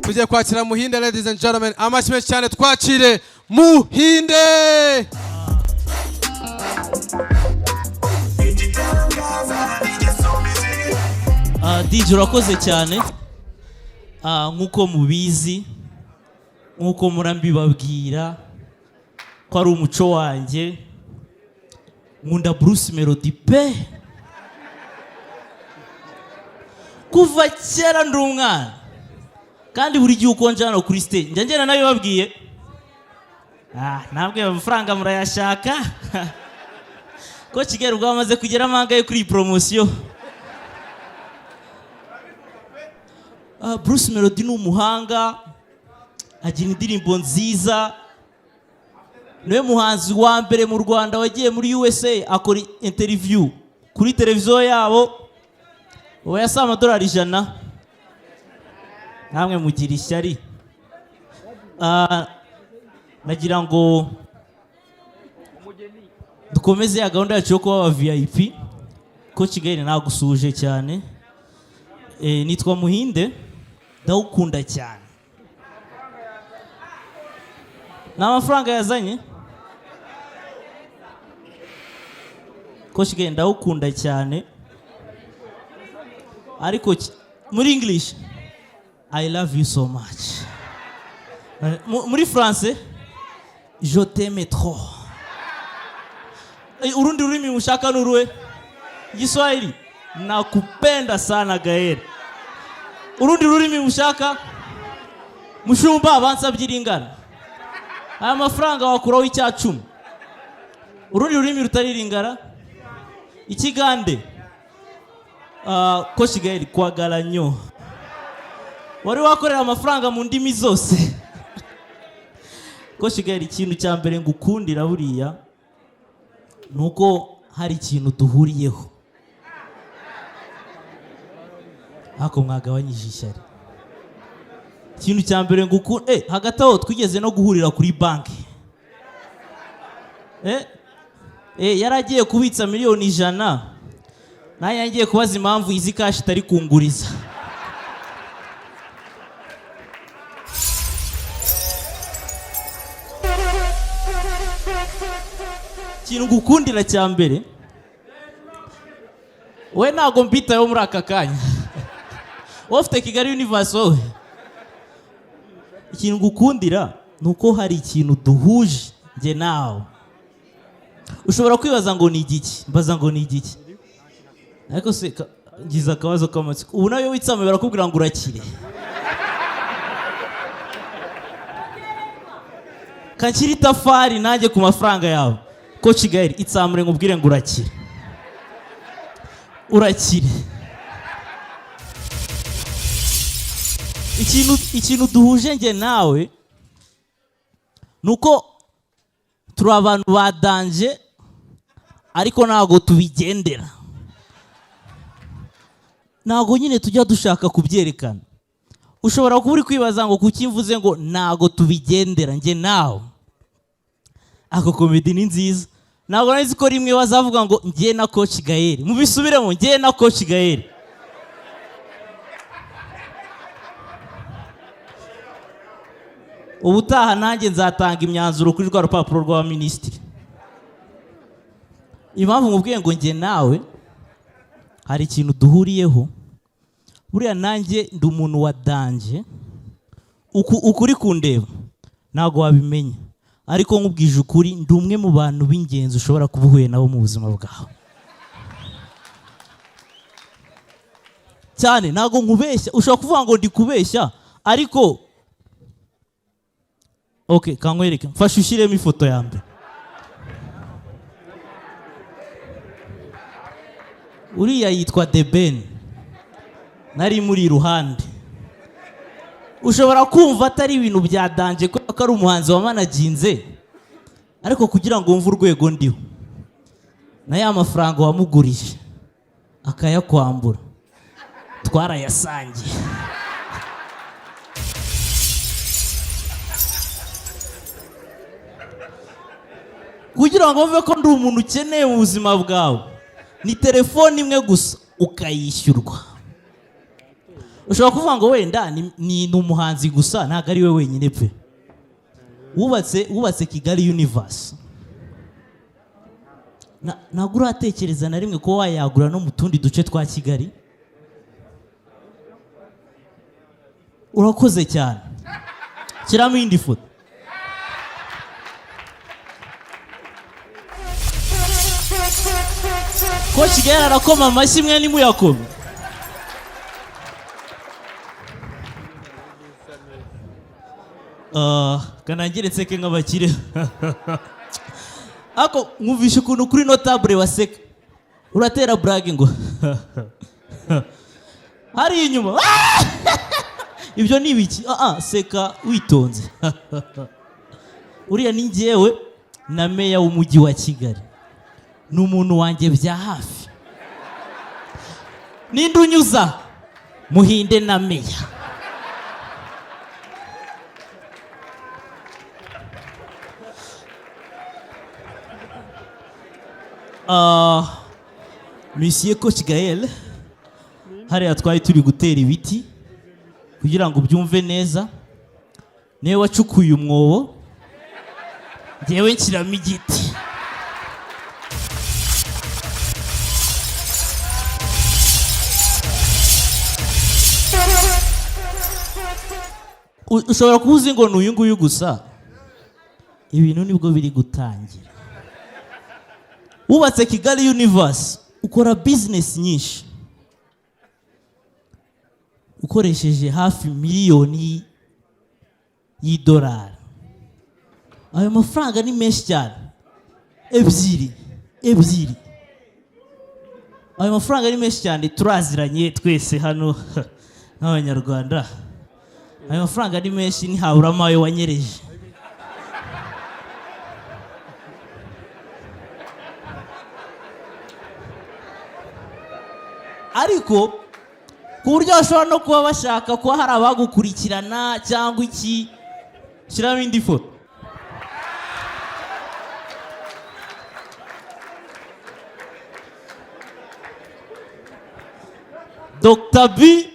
Tujye kwakira Muhinde, ladies and gentlemen. Amashyi menshi cyane twakire Muhinde. DJ urakoze cyane. Nkuko mubizi, nkuko murambibabwira ko ari umuco wanjye, nkunda Bruce Melody pe. Kuva kera ndi umwana, kandi buri gihe uko njana kuri stage njye nayo babwiye ntabwo amafaranga murayashaka ko Kigali ubwo bamaze kugera amanga yo kuri promotion. Bruce Melody ni umuhanga, agira indirimbo nziza, niwe muhanzi wa mbere mu Rwanda wagiye muri USA akora interview kuri televiziyo yabo, uwo yasa amadolari 100. namwe mugira ishyari. Nagira ngo dukomeze ya gahunda yacu yo kuba aba VIP, ko Kigali nagusuje cyane. Nitwa Muhinde, ndawukunda cyane. N'amafaranga yazanye ko Kigali ndawukunda cyane, ariko muri English I love you so much. Muri français je t'aime trop. Urundi rurimi mushaka nuruwe? Giswahili nakupenda sana Gael. Urundi rurimi mushaka? Mushumba abansabye iringana. Aya mafaranga wakuraho icyacumi. Urundi rurimi rutari ringara? Ikigande. Ko Kigali kwagaranyo. Wari wakorera amafaranga mu ndimi zose. Ko Kigali ikintu cya mbere ngukundira buriya nuko hari ikintu duhuriyeho. Hako mwagabanyije ishyari. Ikintu cya mbere ngukunda hagati aho twigeze no guhurira kuri banki. Yaragiye kubitsa miliyoni 100. Naye yangiye kubaza impamvu izi cash itari kunguriza. Ikintu ngukundira cya mbere, we ntago mbitayeho muri aka kanya. Ufite Kigali Universe wowe. Ikintu ngukundira nuko hari ikintu duhuje nge nawe. Ushobora kwibaza ngo ni igiki, mbaza ngo ni igiki. Ariko se ngize akabazo k'amatsiko. Ubu nayo witsame barakubwira ngo urakire. Kankiri tafari nanjye ku mafaranga yawe. Ko Kigali itsamure ngubwire ngo urakire. Urakire. Ikintu duhuje nge nawe nuko turi abantu badanje ariko ntago tubigendera. Ntago nyine tujya dushaka kubyerekana. Ushobora kuba uri kwibaza ngo kuki mvuze ngo ntago tubigendera nge nawe. Ako comedy ni nziza. Ntago nzi ko rimwe bazavuga ngo ngiye na Coach Gael. Mubisubiremo ngiye na Coach Gael. Ubutaha nanjye nzatanga imyanzuro kuri rwa rupapuro rwa minisitiri. Impamvu mubwiye ngo nge nawe hari ikintu duhuriyeho. Buriya nanjye ndi umuntu wa danje. Ukuri kundeba ntago wabimenya. Ariko nkubwije ukuri ndi umwe mu bantu b'ingenzi ushobora kuba uhuye nabo mu buzima bwawe. Cyane ntago nkubeshya. Ushobora kuvuga ngo ndi kubeshya ariko okay, kankwereke. Mfashe ushyiremo ifoto ya mbere. Uriya yitwa The Ben. Nari muri iruhande. Ushobora kumva atari ibintu bya danje ko ari umuhanzi wa managinze, ariko kugira ngo wumve urwego ndiho na ya mafaranga wamugurije akayakwambura twarayasangiye. kugira ngo wumve ko ndi umuntu ukeneye mu buzima bwawe ni telefone imwe gusa ukayishyurwa. Ushobora kuvuga ngo wenda ni umuhanzi gusa, ntabwo ari we wenyine pe. wubatse Kigali Universe, ntabwo uratekereza na rimwe ko wayagura no mu tundi duce twa Kigali? Urakoze cyane, shyiramo indi foto. Ko Kigali arakoma amashyi mwe nimuyakome. Kanangeretse ke nk'abakire. Ako mwumvishe ukuntu kuri notable waseka, uratera brag ngo hari inyuma. Ibyo ni ibiki? Seka witonze. Uriya ni njyewe na meya w'umujyi wa Kigali, ni umuntu wanjye bya hafi. Ninde unyuza? Muhinde na meya. Monsieur Coach Gaël, hariya twari turi gutera ibiti kugira ngo ubyumve neza. Niwe wacukuye umwobo, njyewe nshyiramo igiti. Ushobora kuba uzi ngo ni uyu nguyu gusa, ibintu nibwo biri gutangira. Wubatse Kigali Universe, ukora business nyinshi ukoresheje hafi miliyoni y'idolari. Ayo mafaranga ni menshi cyane. Ebyiri. Ayo mafaranga ni menshi cyane, turaziranye twese hano nk'abanyarwanda. Ayo mafaranga ni menshi, ntihaburamo ayo wanyereje. Ariko ku buryo bashobora no kuba bashaka kuba hari abagukurikirana cyangwa iki, shyiramo indi foto. Dr. B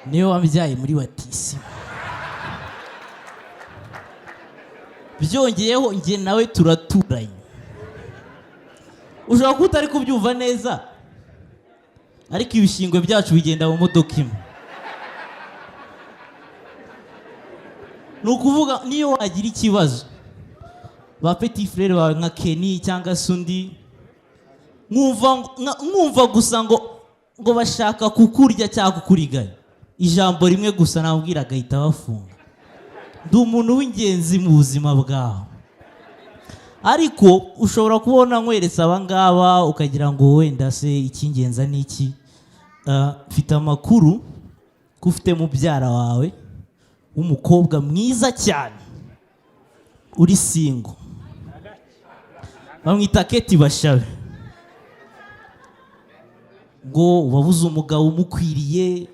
niwe wambyaye muri Batisimu. Byongeyeho njye nawe turaturanye. Ushobora kuba utari kubyumva neza, ariko ibishingwe byacu bigenda mu modoka imwe. Ni ukuvuga niyo wagira ikibazo, ba petit frere bawe nka Kenny cyangwa se undi, mwumva gusa ngo bashaka kukurya cyangwa kukuriganya, ijambo rimwe gusa nabwira agahita bafunga. Ndi umuntu w'ingenzi mu buzima bwawe. Ariko ushobora kubona nkweretse abangaba ukagira ngo wenda se icy'ingenza ni iki. Mfite amakuru ko ufite mubyara wawe w'umukobwa mwiza cyane, uri single, bamwita Keti Bashabe. Ngo wabuze umugabo umukwiriye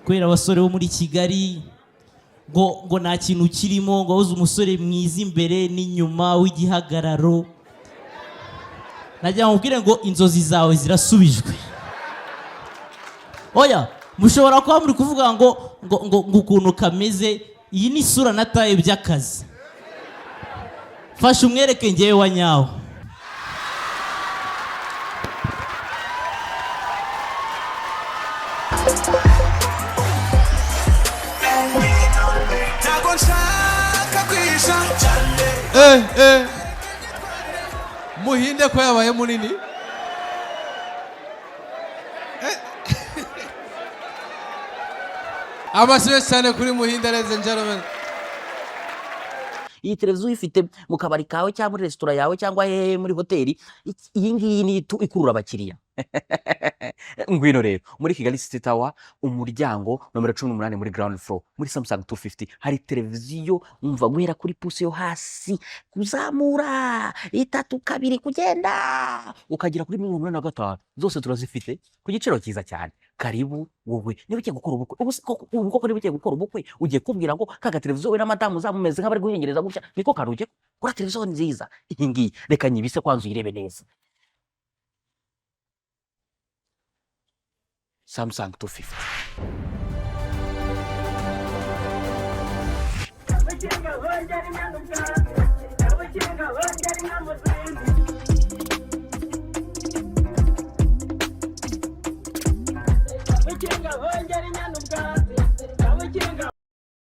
kubera abasore bo muri Kigali, ngo nta kintu kirimo, ngo wabuze umusore mwiza imbere n'inyuma w'igihagararo. Nagira ngo ubwire ngo inzozi zawe zirasubijwe. Oya, mushobora kuba muri kuvuga ngo ukuntu kameze, iyi ni isura nataye by'akazi. Fasha umwereke njyewe wa nyawo. Muhinde ko yabaye munini. Amashyi cyane kuri Muhinde, ladies and gentlemen. Iyi televiziyo ifite mu kabari kawe cyangwa muri resitora yawe cyangwa muri hoteli, iyi ngiyi ni ikurura abakiriya. ngwino rero muri Kigali City Tower umuryango nomero 18 muri ground floor muri Samsung 250 hari televiziyo umva guhera kuri pusi yo hasi kuzamura 3 kugenda ukagira kuri 85 zose turazifite ku giciro cyiza cyane. Karibu wowe niba ugiye gukora ubukwe ubwo niba ugiye gukora ubukwe ugiye kubwira ngo kaga televiziyo we na madamu zamumeze nk'abari guhengereza gutya niko karuje kora televiziyo nziza iyi ngiyi reka nyibise kwanza uyirebe neza. Samsung 250.